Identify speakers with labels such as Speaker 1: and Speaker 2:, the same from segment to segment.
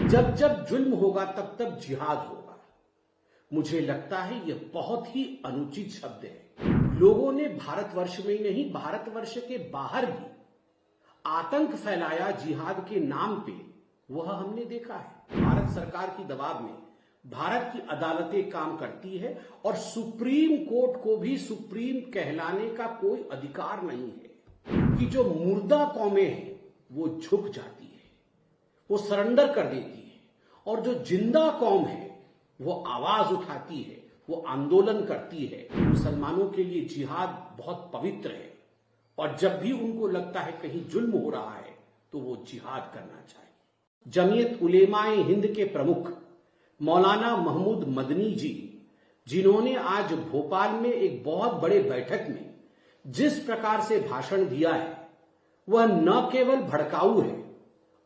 Speaker 1: जब जब जुल्म होगा तब तब जिहाद होगा। मुझे लगता है यह बहुत ही अनुचित शब्द है। लोगों ने भारतवर्ष में ही नहीं, भारतवर्ष के बाहर भी आतंक फैलाया जिहाद के नाम पे, वह हमने देखा है। भारत सरकार की दबाव में भारत की अदालतें काम करती है और सुप्रीम कोर्ट को भी सुप्रीम कहलाने का कोई अधिकार नहीं है कि जो मुर्दा कौमें हैं वो झुक जाती है, वो सरेंडर कर देती है, और जो जिंदा कौम है वो आवाज उठाती है, वो आंदोलन करती है। मुसलमानों के लिए जिहाद बहुत पवित्र है और जब भी उनको लगता है कहीं जुल्म हो रहा है तो वो जिहाद करना चाहिए। जमीयत उलेमाए हिंद के प्रमुख मौलाना महमूद मदनी जी, जिन्होंने आज भोपाल में एक बहुत बड़े बैठक में जिस प्रकार से भाषण दिया है, वह न केवल भड़काऊ है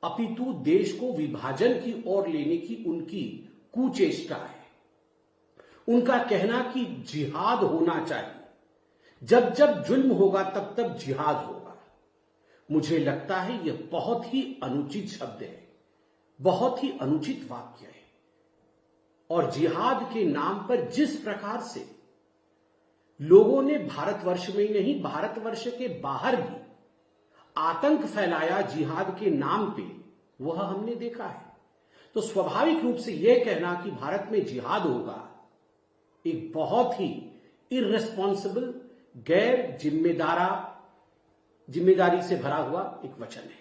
Speaker 1: अपितु देश को विभाजन की ओर लेने की उनकी कुचेष्टा है। उनका कहना कि जिहाद होना चाहिए, जब जब जुल्म होगा तब तब जिहाद होगा, मुझे लगता है यह बहुत ही अनुचित शब्द है, बहुत ही अनुचित वाक्य है। और जिहाद के नाम पर जिस प्रकार से लोगों ने भारतवर्ष में ही नहीं, भारतवर्ष के बाहर भी आतंक फैलाया जिहाद के नाम पे, वह हमने देखा है। तो स्वाभाविक रूप से यह कहना कि भारत में जिहाद होगा एक बहुत ही इर्रेस्पॉन्सिबल, गैर जिम्मेदारी से भरा हुआ एक वचन है।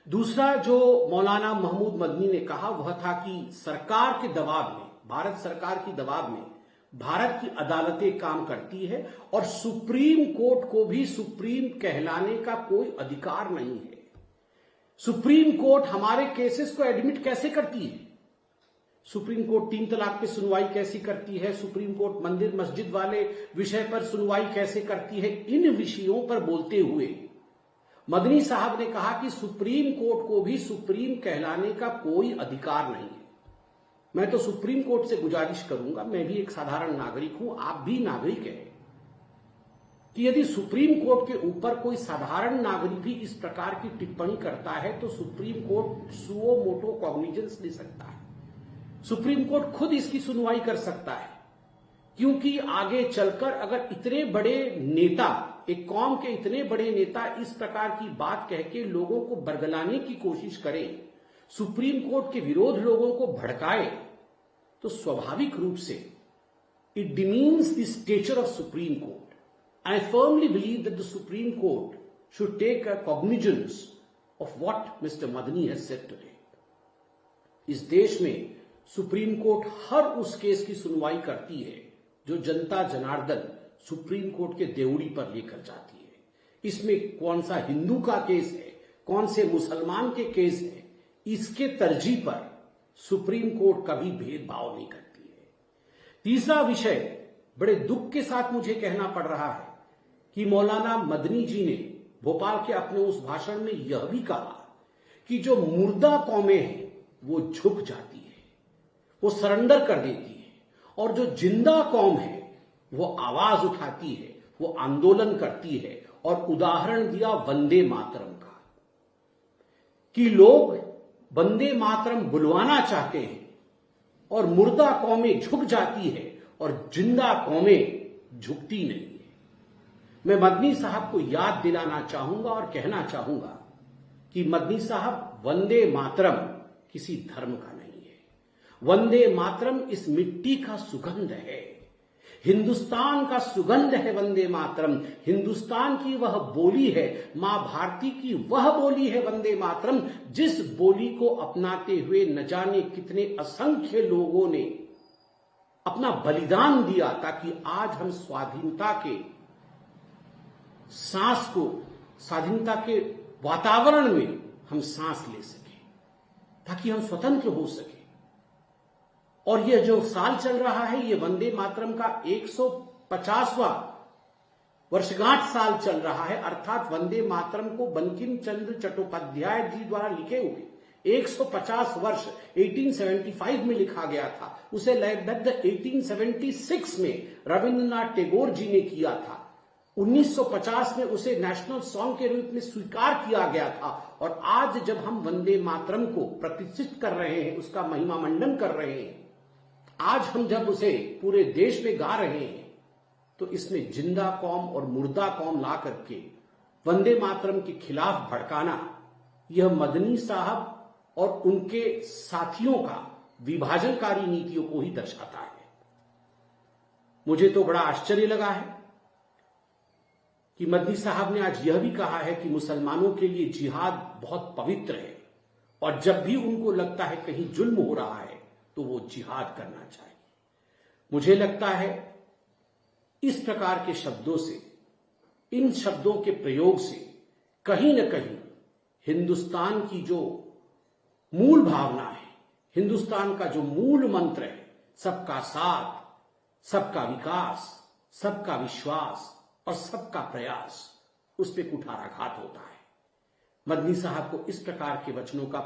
Speaker 1: दूसरा जो मौलाना महमूद मदनी ने कहा वह था कि सरकार के दबाव में, भारत सरकार की दबाव में भारत की अदालतें काम करती है और सुप्रीम कोर्ट को भी सुप्रीम कहलाने का कोई अधिकार नहीं है। सुप्रीम कोर्ट हमारे केसेस को एडमिट कैसे करती है? सुप्रीम कोर्ट 3 तलाक पे सुनवाई कैसी करती है? सुप्रीम कोर्ट मंदिर मस्जिद वाले विषय पर सुनवाई कैसे करती है? इन विषयों पर बोलते हुए मदनी साहब ने कहा कि सुप्रीम कोर्ट को भी सुप्रीम कहलाने का कोई अधिकार नहीं है। मैं तो सुप्रीम कोर्ट से गुजारिश करूंगा, मैं भी एक साधारण नागरिक हूं, आप भी नागरिक हैं, कि यदि सुप्रीम कोर्ट के ऊपर कोई साधारण नागरिक भी इस प्रकार की टिप्पणी करता है तो supreme court suo motu cognizance ले सकता है। सुप्रीम कोर्ट खुद इसकी सुनवाई कर सकता है, क्योंकि आगे चलकर अगर इतने बड़े नेता, एक कौम के इतने बड़े नेता इस प्रकार की बात कह के लोगों को बरगलाने की कोशिश करें, सुप्रीम कोर्ट के विरोध लोगों को भड़काए, तो स्वाभाविक रूप से it demeans the stature of Supreme Court. I firmly believe that the Supreme Court should take a cognizance of what mister Madani has said today. इस देश में सुप्रीम कोर्ट हर उस केस की सुनवाई करती है जो जनता जनार्दन सुप्रीम कोर्ट के देवड़ी पर लेकर जाती है। इसमें कौन सा हिंदू का केस है, कौन से मुसलमान के केस है, इसके तरजीह पर सुप्रीम कोर्ट कभी भेदभाव नहीं करती है। तीसरा विषय, बड़े दुख के साथ मुझे कहना पड़ रहा है कि मौलाना मदनी जी ने भोपाल के अपने उस भाषण में यह भी कहा कि जो मुर्दा कौमें हैं वो झुक जाती है, वो सरेंडर कर देती है, और जो जिंदा कौम है वो आवाज उठाती है, वो आंदोलन करती है। और उदाहरण दिया वंदे मातरम का, कि लोग वंदे मातरम बुलवाना चाहते हैं और मुर्दा कौमें झुक जाती है और जिंदा कौमें झुकती नहीं है। मैं मदनी साहब को याद दिलाना चाहूंगा और कहना चाहूंगा कि मदनी साहब, वंदे मातरम किसी धर्म का नहीं है। वंदे मातरम इस मिट्टी का सुगंध है, हिंदुस्तान का सुगंध है वंदे मातरम। हिंदुस्तान की वह बोली है, मां भारती की वह बोली है वंदे मातरम, जिस बोली को अपनाते हुए न जाने कितने असंख्य लोगों ने अपना बलिदान दिया ताकि आज हम स्वाधीनता के सांस को, स्वाधीनता के वातावरण में हम सांस ले सके, ताकि हम स्वतंत्र हो सके। और यह जो साल चल रहा है, ये वंदे मातरम का 150वां वर्षगांठ साल चल रहा है। अर्थात वंदे मातरम को बंकिम चंद्र चट्टोपाध्याय जी द्वारा लिखे हुए 150 वर्ष 1875 में लिखा गया था, उसे लगभग 1876 में रविन्द्रनाथ टैगोर जी ने किया था। 1950 में उसे नेशनल सॉन्ग के रूप में स्वीकार किया गया था और आज जब हम वंदे मातरम को प्रतिष्ठित कर रहे हैं, उसका महिमा मंडन कर रहे हैं, आज हम जब उसे पूरे देश में गा रहे हैं, तो इसमें जिंदा कौम और मुर्दा कौम ला करके वंदे मातरम के खिलाफ भड़काना, यह मदनी साहब और उनके साथियों का विभाजनकारी नीतियों को ही दर्शाता है। मुझे तो बड़ा आश्चर्य लगा है कि मदनी साहब ने आज यह भी कहा है कि मुसलमानों के लिए जिहाद बहुत पवित्र है और जब भी उनको लगता है कहीं जुल्म हो रहा है तो वो जिहाद करना चाहिए। मुझे लगता है इस प्रकार के शब्दों से, इन शब्दों के प्रयोग से कहीं न कहीं हिंदुस्तान की जो मूल भावना है, हिंदुस्तान का जो मूल मंत्र है, सबका साथ, सबका विकास, सबका विश्वास और सबका प्रयास, उस पर कुठाराघात होता है। मदनी साहब को इस प्रकार के वचनों का